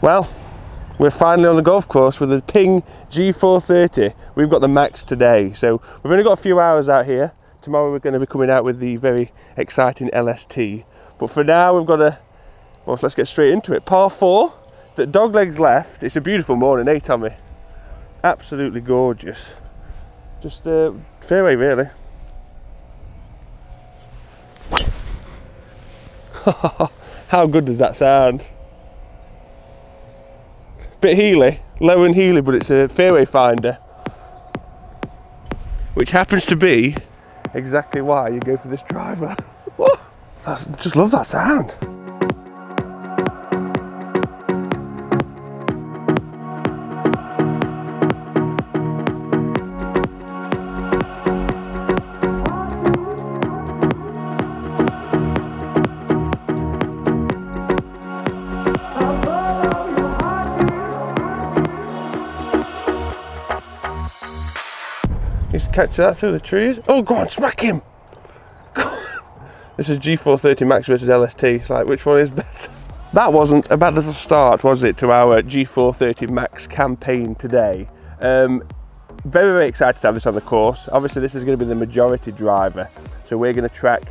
Well, we're finally on the golf course with the PING G430. We've got the Max today, so we've only got a few hours out here. Tomorrow we're going to be coming out with the very exciting LST. But for now we've got a, well, let's get straight into it. Par 4, the dog legs left. It's a beautiful morning, eh Tommy? Absolutely gorgeous. Just fairway really. How good does that sound? Bit heely, low and heely, but it's a fairway finder, which happens to be exactly why you go for this driver. Just love that sound. Just catch that through the trees. Oh, go on, smack him! This is G430 MAX versus LST. It's like, which one is better? That wasn't a bad little start, was it, to our G430 MAX campaign today. Very, very excited to have this on the course. Obviously, this is going to be the majority driver. So we're going to track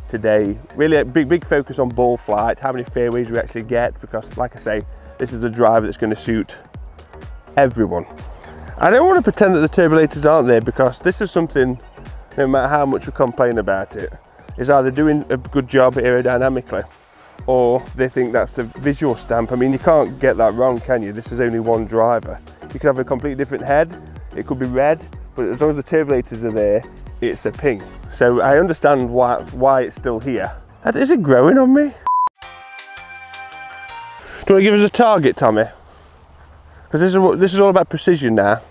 today, really a big focus on ball flight, how many fairways we actually get, because like I say, this is a driver that's going to suit everyone. I don't want to pretend that the turbulators aren't there, because this is something, no matter how much we complain about it, is either doing a good job aerodynamically, or they think that's the visual stamp. I mean, you can't get that wrong, can you? This is only one driver. You could have a completely different head, it could be red, but as long as the turbulators are there, it's a PING. So I understand why it's still here. Is it growing on me? Do you want to give us a target, Tommy? Because this is all about precision now.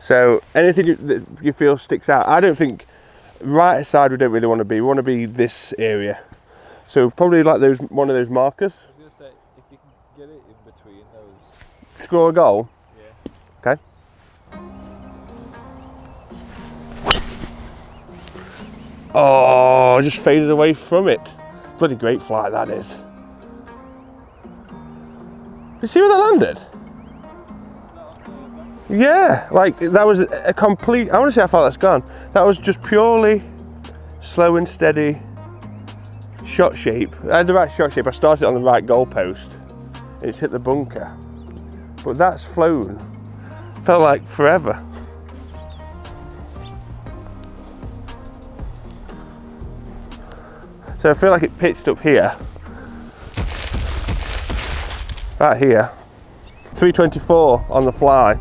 So anything that you feel sticks out. I don't think right side we don't really want to be. We want to be this area. So probably like one of those markers. I was going to say, if you can get it in between those. Score a goal? Yeah. Okay. Oh, just faded away from it. Bloody great flight that is. Did you see where that landed? Yeah, like that was a complete, I want to see how far that's gone. That was just purely slow and steady shot shape. I had the right shot shape, I started on the right goalpost. It's hit the bunker. But that's flown. Felt like forever. So I feel like it pitched up here. Right here. 324 on the fly.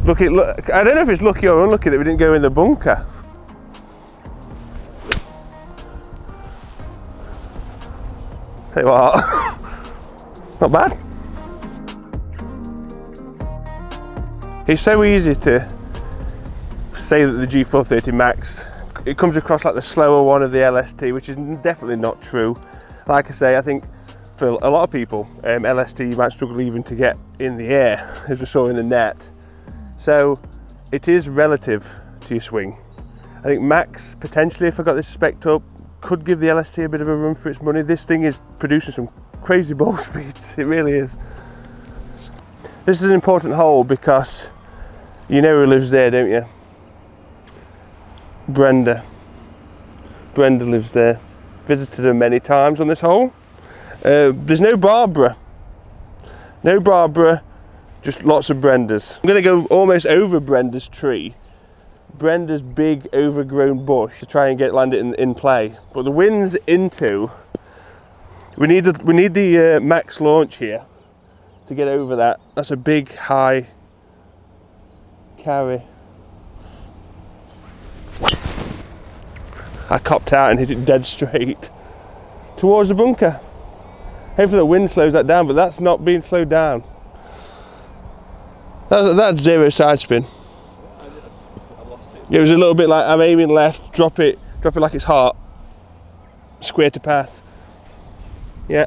Look, I don't know if it's lucky or unlucky that we didn't go in the bunker. Tell you what, not bad. It's so easy to say that the G430 MAX, it comes across like the slower one of the LST, which is definitely not true. Like I say, I think for a lot of people, LST you might struggle even to get in the air, as we saw in the net. So it is relative to your swing. I think Max, potentially, if I got this spec'd up, could give the LST a bit of a run for its money. This thing is producing some crazy ball speeds, it really is. This is an important hole because you know who lives there, don't you? Brenda. Brenda lives there. Visited her many times on this hole. There's no Barbara. No Barbara. Just lots of Brendas. I'm going to go almost over Brenda's tree, Brenda's big overgrown bush, to try and land it in play. But the wind's into. We need the Max launch here to get over that. That's a big high carry. I copped out and hit it dead straight towards the bunker. Hopefully the wind slows that down, but that's not being slowed down. That's zero side spin. I lost it. It was a little bit like I'm aiming left, drop it like it's hot, square to path. Yeah.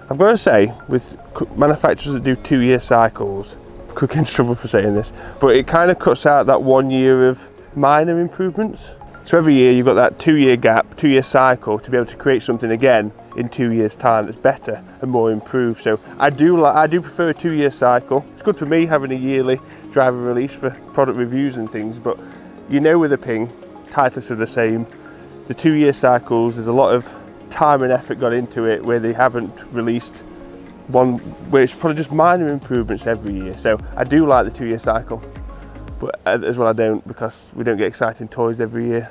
I've got to say, with manufacturers that do 2-year cycles, I could get in trouble for saying this, but it kind of cuts out that 1 year of minor improvements. So every year you've got that 2-year gap, 2-year cycle to be able to create something again in 2 years' time that's better and more improved. So I do prefer a 2-year cycle. It's good for me having a yearly driver release for product reviews and things, but you know with a Ping, titles are the same. The 2-year cycles, there's a lot of time and effort got into it where they haven't released one, where it's probably just minor improvements every year. So I do like the 2-year cycle, but as well I don't, because we don't get exciting toys every year.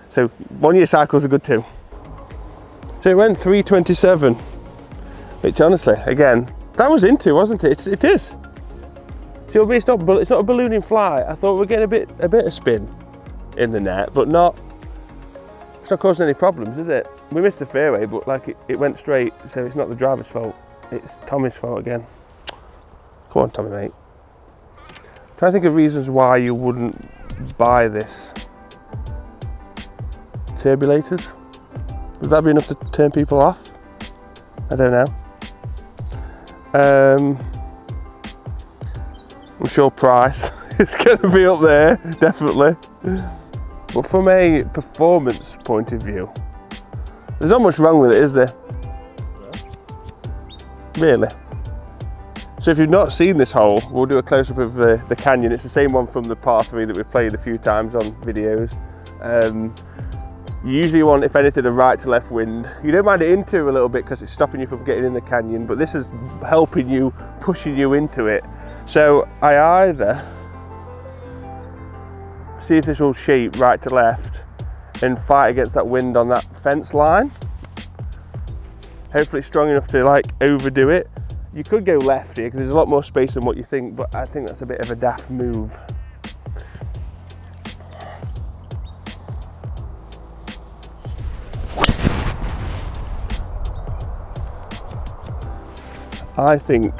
So 1-year cycles are good too. So it went 327, which honestly, again, that was into, wasn't it? It is. See, it's not a ballooning flight. I thought we'd get a bit of spin in the net, but it's not causing any problems, is it? We missed the fairway, but like it went straight, so it's not the driver's fault. It's Tommy's fault again. Come on, Tommy, mate. Try to think of reasons why you wouldn't buy this. Turbulators? Would that be enough to turn people off? I don't know. I'm sure price is going to be up there, definitely. But from a performance point of view, there's not much wrong with it, is there? Really? So if you've not seen this hole, we'll do a close-up of the canyon. It's the same one from the par 3 that we've played a few times on videos. You usually want, if anything, a right to left wind. You don't mind it into a little bit because it's stopping you from getting in the canyon, but this is helping you, pushing you into it. So I either see if this will shape right to left and fight against that wind on that fence line. Hopefully it's strong enough to like overdo it. You could go left here because there's a lot more space than what you think, but I think that's a bit of a daft move. I think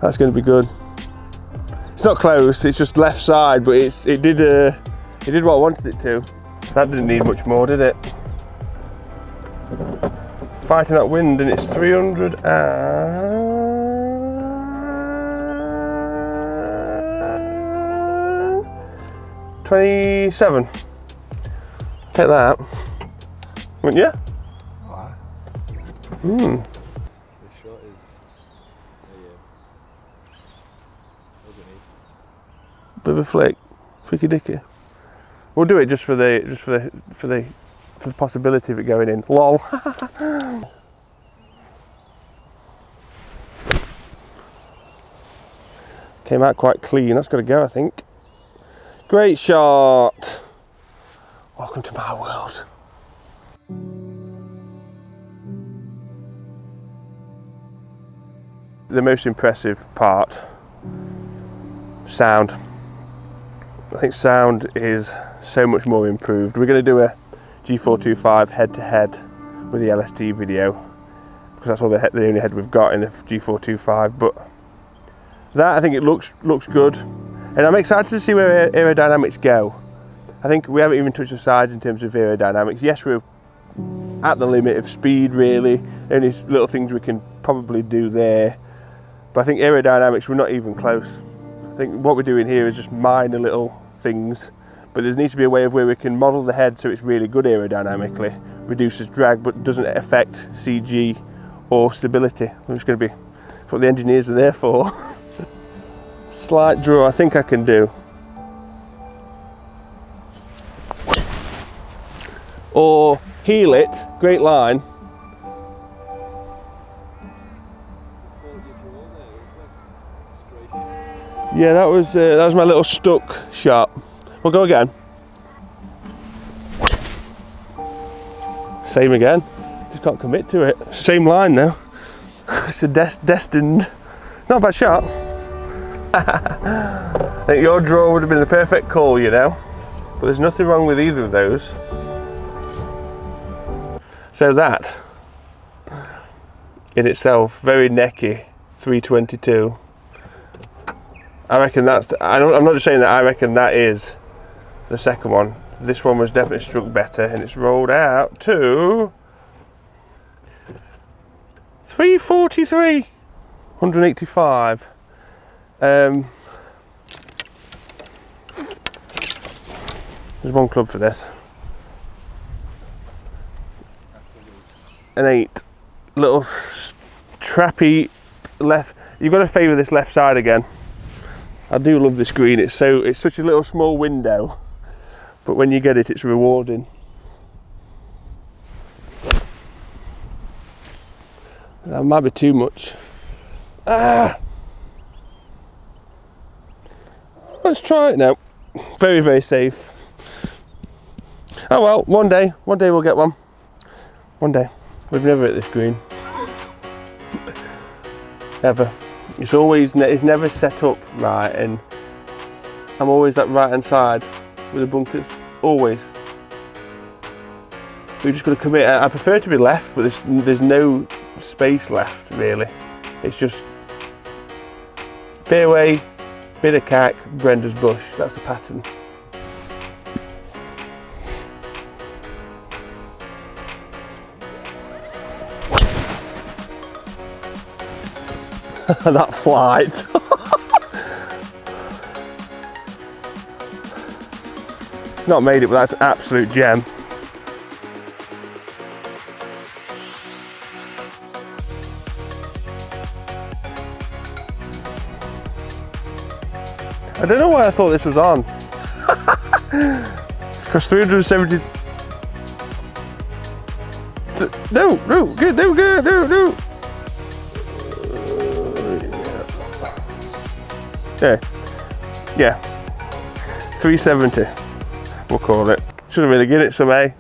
that's going to be good. It's not close, it's just left side, but it did what I wanted it to. That didn't need much more, did it? Fighting that wind, and it's 327. Take that, wouldn't you? Wow. Hmm. Bit of a flick, flicky dicky. We'll do it just for the possibility of it going in. Lol. Came out quite clean. That's got to go, I think. Great shot. Welcome to my world. The most impressive part, sound. I think sound is so much more improved. We're going to do a G425 head-to-head with the LST video because that's all the only head we've got in the G425. But that, I think it looks good, and I'm excited to see where aerodynamics go. I think we haven't even touched the sides in terms of aerodynamics. Yes, we're at the limit of speed, really. Only little things we can probably do there, but I think aerodynamics, we're not even close. I think what we're doing here is just minor little things, but there needs to be a way of where we can model the head so it's really good aerodynamically, reduces drag but doesn't affect CG or stability. It's going to be what the engineers are there for. Slight draw, I think I can do. Or heel it, great line. Yeah, that was my little stuck shot. We'll go again. Same again. Just can't commit to it. Same line though. It's a destined. Not a bad shot. I think your draw would have been the perfect call, you know. But there's nothing wrong with either of those. So that, in itself, very necky, 322. I reckon that's, I'm not just saying that, I reckon that is the second one. This one was definitely struck better, and it's rolled out to 343, 185. There's one club for this. an 8. Little trappy left. You've got to favour this left side again. I do love this green. It's such a little small window, but when you get it, it's rewarding. That might be too much. Ah! Let's try it now. Very, very safe. Oh well, one day we'll get one. One day. We've never hit this green. Ever. It's never set up right, and I'm always that right hand side with the bunkers. Always. We've just got to commit. I prefer to be left, but there's no space left really. It's just fairway, bit of cack, Brenda's bush. That's the pattern. That flight. It's not made it, but that's an absolute gem. I don't know why I thought this was on. It's cost 370. No. Yeah. 370. We'll call it. Should have really given it some, eh?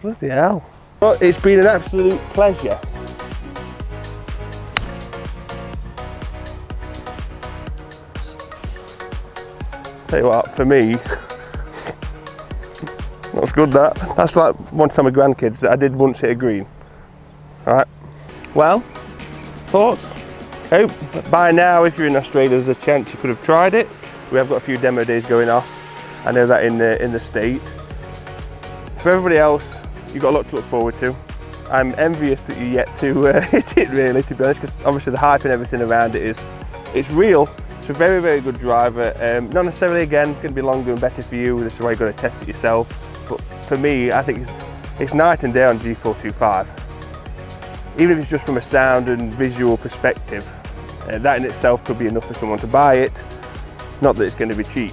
Bloody hell. Well, it's been an absolute pleasure. Tell you what, for me, that's good that. That's like one time with grandkids that I did once hit a green. Alright. Well, thoughts? Oh, by now, if you're in Australia, there's a chance you could have tried it. We have got a few demo days going off. I know that in the state. For everybody else, you've got a lot to look forward to. I'm envious that you're yet to hit it really, to be honest, because obviously the hype and everything around it it's real. It's a very, very good driver. Not necessarily, again, going to be longer and better for you. This is why you've got to test it yourself. But for me, I think it's night and day on G425. Even if it's just from a sound and visual perspective, that in itself could be enough for someone to buy it. Not that it's going to be cheap.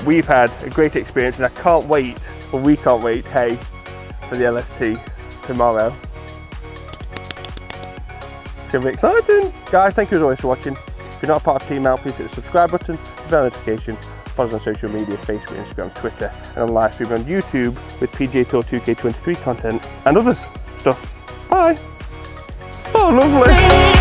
We've had a great experience, and I can't wait, or we can't wait, hey, for the LST tomorrow. It's going to be exciting. Guys, thank you as always for watching. If you're not a part of Team Out, please hit the subscribe button, bell notification, follow us on social media, Facebook, Instagram, Twitter, and on live stream on YouTube with PGA Tour 2K23 content and others stuff. Bye. Oh, lovely.